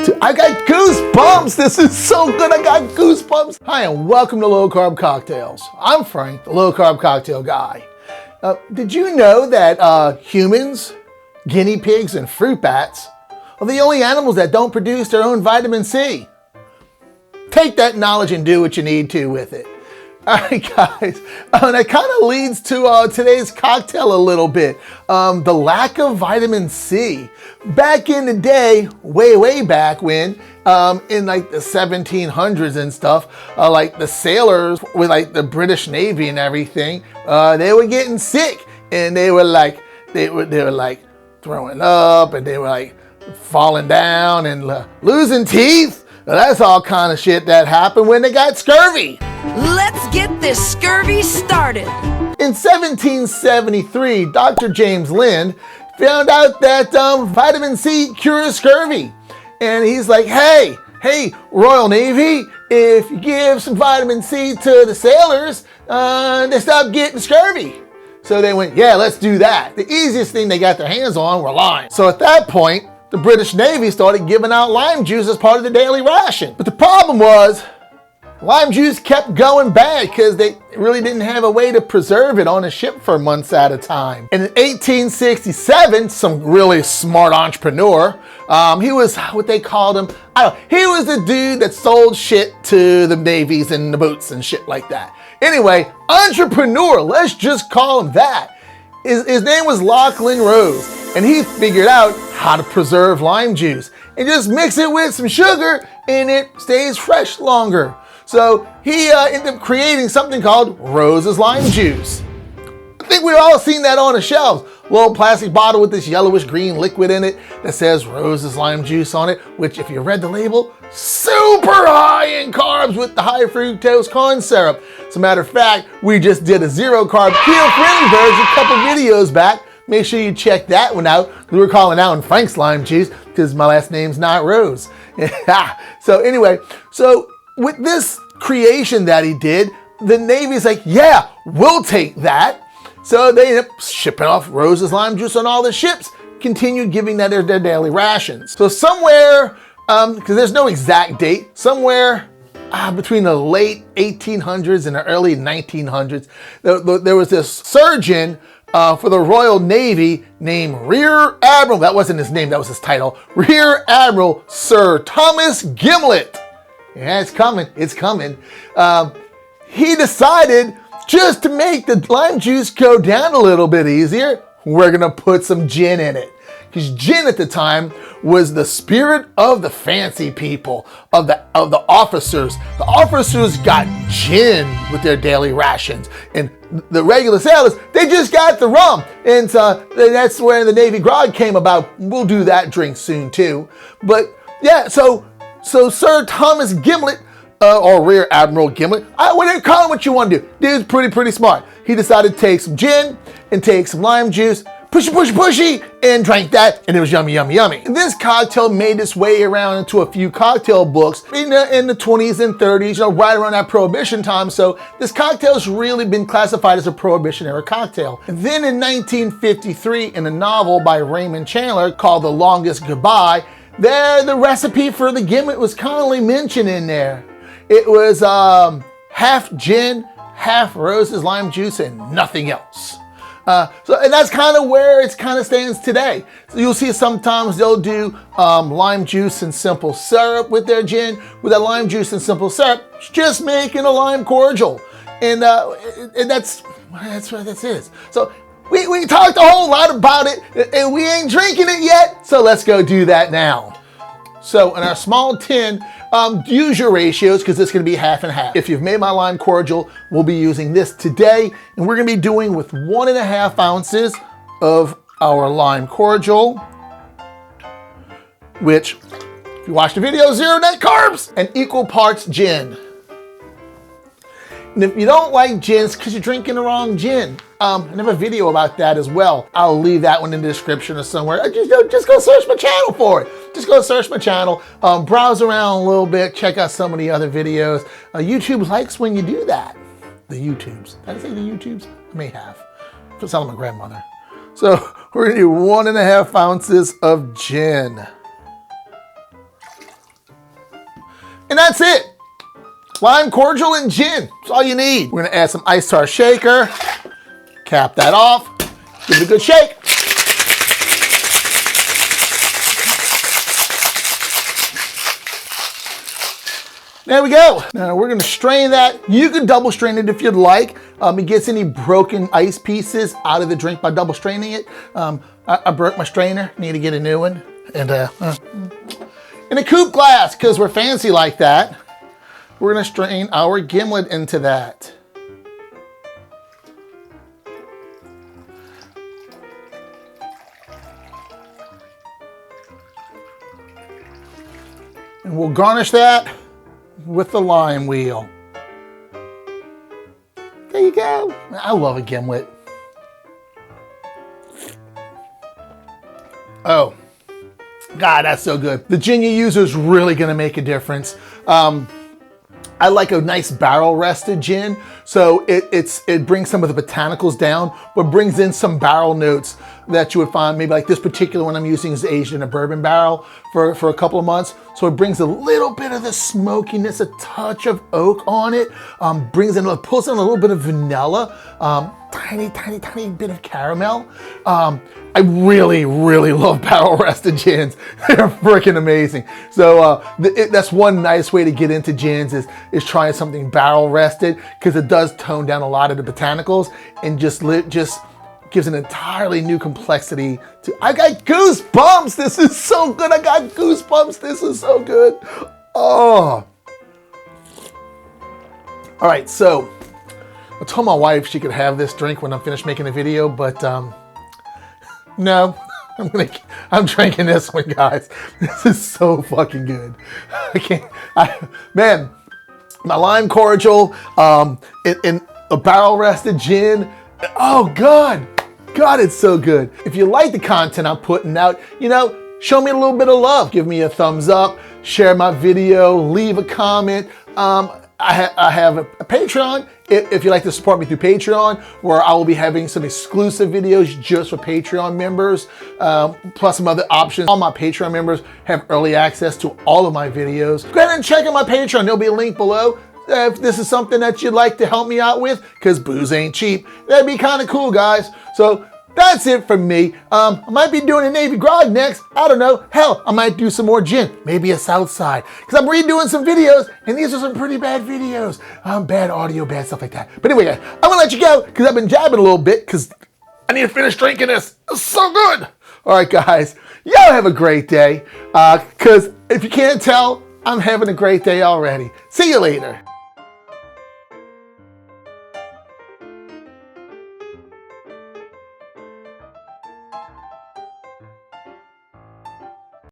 I got goosebumps. This is so good. I got goosebumps. Hi, and welcome to Low Carb Cocktails. I'm Frank, the Low Carb Cocktail Guy. Did you know that humans, guinea pigs, and fruit bats are the only animals that don't produce their own vitamin C? Take that knowledge and do what you need to with it. All right, guys, that kind of leads to today's cocktail a little bit. The lack of vitamin C. Back in the day, way back when, in like the 1700s and stuff, like the sailors with like the British Navy and everything, they were getting sick, and they were like throwing up, and they were like falling down and losing teeth. That's all kind of shit that happened when they got scurvy. Let's get this scurvy started. In 1773, Dr. James Lind found out that vitamin C cures scurvy. And he's like, hey, Royal Navy, if you give some vitamin C to the sailors, they stop getting scurvy. So they went, yeah, let's do that. The easiest thing they got their hands on were limes. So at that point, the British Navy started giving out lime juice as part of the daily ration. But the problem was, lime juice kept going bad because they really didn't have a way to preserve it on a ship for months at a time. And in 1867, some really smart entrepreneur, he was what they called him, he was the dude that sold shit to the navies and the boats and shit like that. Anyway, entrepreneur, let's just call him that. His name was Lachlan Rose, and he figured out how to preserve lime juice and just mix it with some sugar and it stays fresh longer. So he ended up creating something called Rose's Lime Juice. I think we've all seen that on the shelves. Little plastic bottle with this yellowish green liquid in it that says Rose's Lime Juice on it, which if you read the label, super high in carbs with the high fructose corn syrup. As a matter of fact, we just did a zero carb keto-friendly version a couple videos back. Make sure you check that one out. We were calling that one Frank's Lime Juice because my last name's not Rose. So anyway, with this creation that he did, the Navy's like, yeah, we'll take that. So they ended up shipping off Rose's Lime Juice on all the ships, continued giving that their daily rations. So somewhere, because there's no exact date, somewhere between the late 1800s and the early 1900s, there was this surgeon for the Royal Navy named Rear Admiral, that wasn't his name, that was his title, Rear Admiral Sir Thomas Gimlet. Yeah, it's coming. He decided just to make the lime juice go down a little bit easier, we're going to put some gin in it. Because gin at the time was the spirit of the fancy people, of the officers. The officers got gin with their daily rations. And the regular sailors, they just got the rum. And that's where the Navy grog came about. We'll do that drink soon too. But yeah, so Sir Thomas Gimlet, or Rear Admiral Gimlet, whatever, call him what you want to do. Dude's pretty smart. He decided to take some gin and take some lime juice, pushy, and drank that, and it was yummy. And this cocktail made its way around into a few cocktail books in the 20s and 30s, right around that Prohibition time. So this cocktail's really been classified as a Prohibition era cocktail. And then in 1953, in a novel by Raymond Chandler called The Longest Goodbye, the recipe for the gimlet was commonly mentioned in there. It was half gin, half Rose's lime juice, and nothing else. And that's kind of where it kind of stands today. So you'll see sometimes they'll do lime juice and simple syrup with their gin. With that lime juice and simple syrup, it's just making a lime cordial. And that's what this is. So we talked a whole lot about it, and we ain't drinking it yet, so let's go do that now. So in our small tin, use your ratios because it's going to be half and half. If you've made my lime cordial, we'll be using this today, and we're going to be doing with 1.5 ounces of our lime cordial, which, if you watch the video, 0 net carbs, and equal parts gin. And if you don't like gin, it's because you're drinking the wrong gin. I have a video about that as well. I'll leave that one in the description or somewhere. Just go search my channel for it. Just go search my channel, browse around a little bit, check out some of the other videos. YouTube likes when you do that. The YouTubes. Did I say the YouTubes? I may have. For telling my grandmother. So we're gonna do 1.5 ounces of gin. And that's it. Lime cordial and gin. That's all you need. We're gonna add some ice to our shaker. Cap that off. Give it a good shake. There we go. Now we're gonna strain that. You can double strain it if you'd like. It gets any broken ice pieces out of the drink by double straining it. I broke my strainer, need to get a new one. And in a coupe glass, because we're fancy like that, we're gonna strain our gimlet into that. And we'll garnish that with the lime wheel. There you go. I love a gimlet. Oh, God, that's so good. The gin you use is really gonna make a difference. I like a nice barrel rested gin, so it brings some of the botanicals down, but brings in some barrel notes that you would find. Maybe like this particular one I'm using is aged in a bourbon barrel for a couple of months. So it brings a little bit of the smokiness, a touch of oak on it, pulls in a little bit of vanilla, tiny bit of caramel. I really love barrel rested gins. They're freaking amazing. So that's one nice way to get into gins is trying something barrel rested, because it does tone down a lot of the botanicals and just gives an entirely new complexity to. I got goosebumps. This is so good. I got goosebumps. This is so good. Oh. All right, so I told my wife she could have this drink when I'm finished making the video, but no, I'm drinking this one, guys. This is so fucking good. Man, my lime cordial, in a barrel rested gin. Oh God, it's so good. If you like the content I'm putting out, show me a little bit of love. Give me a thumbs up, share my video, leave a comment. I have a Patreon. If you'd like to support me through Patreon, where I will be having some exclusive videos just for Patreon members, plus some other options. All my Patreon members have early access to all of my videos. Go ahead and check out my Patreon. There'll be a link below. If this is something that you'd like to help me out with, because booze ain't cheap, that'd be kind of cool, guys. So that's it from me. I might be doing a Navy Grog next. I don't know. Hell, I might do some more gin. Maybe a Southside. Because I'm redoing some videos, and these are some pretty bad videos. Bad audio, bad stuff like that. But anyway, guys, I'm going to let you go, because I've been jabbing a little bit, because I need to finish drinking this. It's so good. All right, guys. Y'all have a great day. Because if you can't tell, I'm having a great day already. See you later.